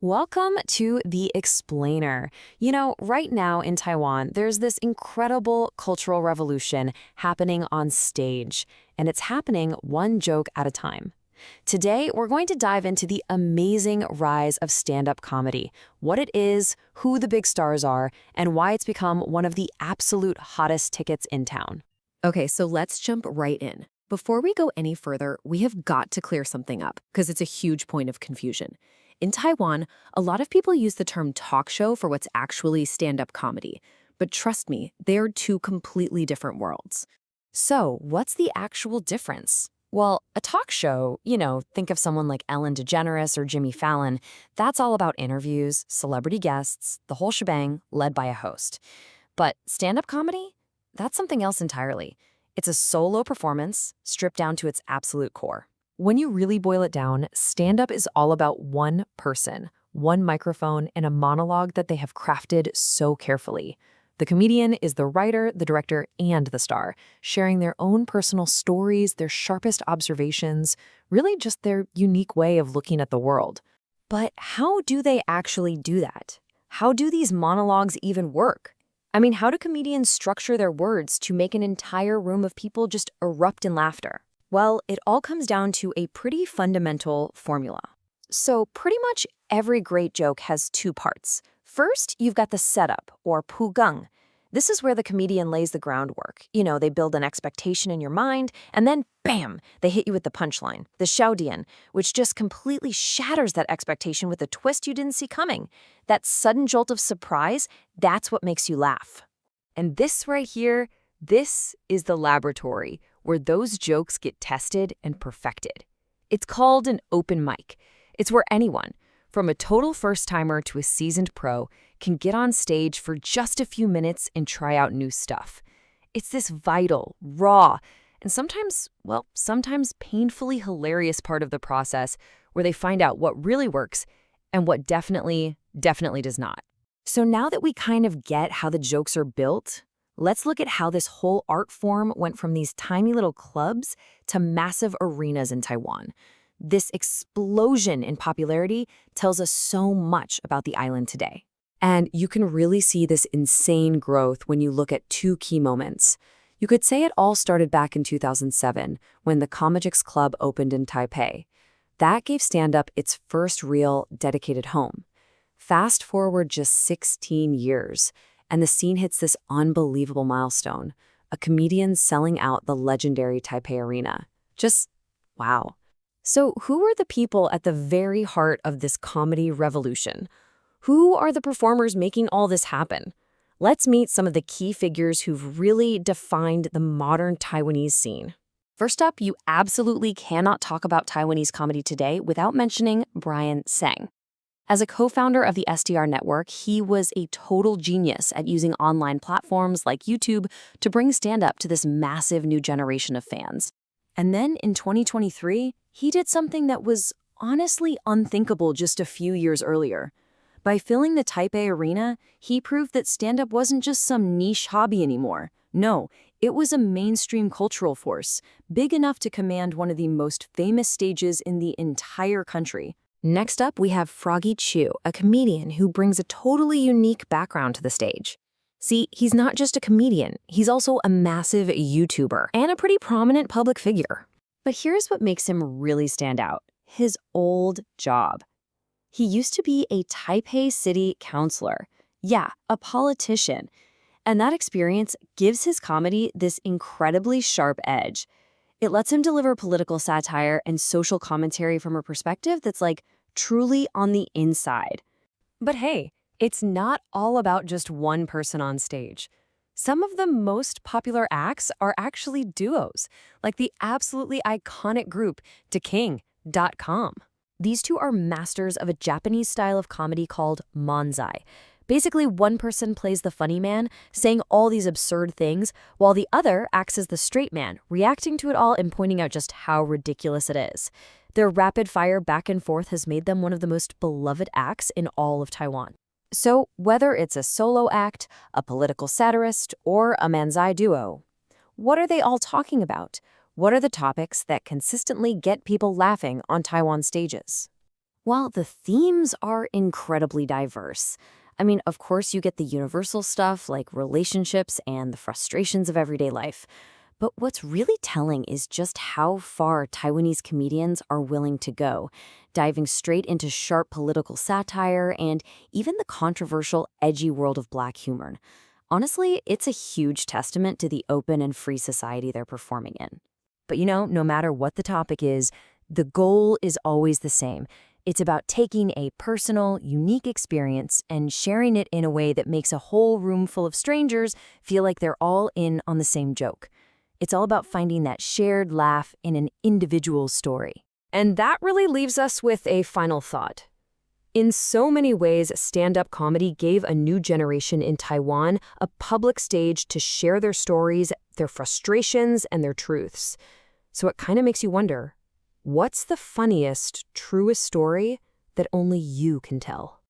Welcome to The Explainer. Right now in Taiwan, there's this incredible cultural revolution happening on stage, and it's happening one joke at a time. Today, we're going to dive into the amazing rise of stand-up comedy, what it is, who the big stars are, and why it's become one of the absolute hottest tickets in town. Okay, so let's jump right in. Before we go any further, we have got to clear something up because it's a huge point of confusion. In Taiwan, a lot of people use the term talk show for what's actually stand-up comedy. But trust me, they're two completely different worlds. So, what's the actual difference? Well, a talk show, think of someone like Ellen DeGeneres or Jimmy Fallon, that's all about interviews, celebrity guests, the whole shebang, led by a host. But stand-up comedy? That's something else entirely. It's a solo performance, stripped down to its absolute core. When you really boil it down, stand-up is all about one person, one microphone, and a monologue that they have crafted so carefully. The comedian is the writer, the director, and the star, sharing their own personal stories, their sharpest observations, really just their unique way of looking at the world. But how do they actually do that? How do these monologues even work? I mean, how do comedians structure their words to make an entire room of people just erupt in laughter? Well, it all comes down to a pretty fundamental formula. So pretty much every great joke has two parts. First, you've got the setup, or pugang. This is where the comedian lays the groundwork. They build an expectation in your mind, and then, bam, they hit you with the punchline, the xiaodian, which just completely shatters that expectation with a twist you didn't see coming. That sudden jolt of surprise, that's what makes you laugh. And this right here, this is the laboratory where those jokes get tested and perfected. It's called an open mic. It's where anyone, from a total first-timer to a seasoned pro, can get on stage for just a few minutes and try out new stuff. It's this vital, raw, and sometimes painfully hilarious part of the process where they find out what really works and what definitely does not. So now that we kind of get how the jokes are built, let's look at how this whole art form went from these tiny little clubs to massive arenas in Taiwan. This explosion in popularity tells us so much about the island today. And you can really see this insane growth when you look at two key moments. You could say it all started back in 2007 when the Comagix Club opened in Taipei. That gave stand-up its first real, dedicated home. Fast forward just 16 years, and the scene hits this unbelievable milestone, a comedian selling out the legendary Taipei Arena. Just wow. So who are the people at the very heart of this comedy revolution? Who are the performers making all this happen? Let's meet some of the key figures who've really defined the modern Taiwanese scene. First up, you absolutely cannot talk about Taiwanese comedy today without mentioning Brian Tseng. As a co-founder of the SDR network, he was a total genius at using online platforms like YouTube to bring stand-up to this massive new generation of fans. And then in 2023, he did something that was honestly unthinkable just a few years earlier. By filling the Taipei Arena, he proved that stand-up wasn't just some niche hobby anymore. No, it was a mainstream cultural force, big enough to command one of the most famous stages in the entire country. Next up, we have Froggy Chu, a comedian who brings a totally unique background to the stage. See, he's not just a comedian, he's also a massive YouTuber and a pretty prominent public figure. But here's what makes him really stand out: his old job. He used to be a Taipei city councilor. Yeah, a politician. And that experience gives his comedy this incredibly sharp edge. It lets him deliver political satire and social commentary from a perspective that's truly on the inside. But hey, it's not all about just one person on stage. Some of the most popular acts are actually duos, like the absolutely iconic group King.com. These two are masters of a Japanese style of comedy called manzai. Basically, one person plays the funny man, saying all these absurd things, while the other acts as the straight man, reacting to it all and pointing out just how ridiculous it is. Their rapid-fire back and forth has made them one of the most beloved acts in all of Taiwan. So, whether it's a solo act, a political satirist, or a manzai duo, what are they all talking about? What are the topics that consistently get people laughing on Taiwan stages? While the themes are incredibly diverse. I mean, of course, you get the universal stuff like relationships and the frustrations of everyday life. But what's really telling is just how far Taiwanese comedians are willing to go, diving straight into sharp political satire and even the controversial, edgy world of black humor. Honestly, it's a huge testament to the open and free society they're performing in. But no matter what the topic is, the goal is always the same. It's about taking a personal, unique experience and sharing it in a way that makes a whole room full of strangers feel like they're all in on the same joke. It's all about finding that shared laugh in an individual story. And that really leaves us with a final thought. In so many ways, stand-up comedy gave a new generation in Taiwan a public stage to share their stories, their frustrations, and their truths. So it kind of makes you wonder, what's the funniest, truest story that only you can tell?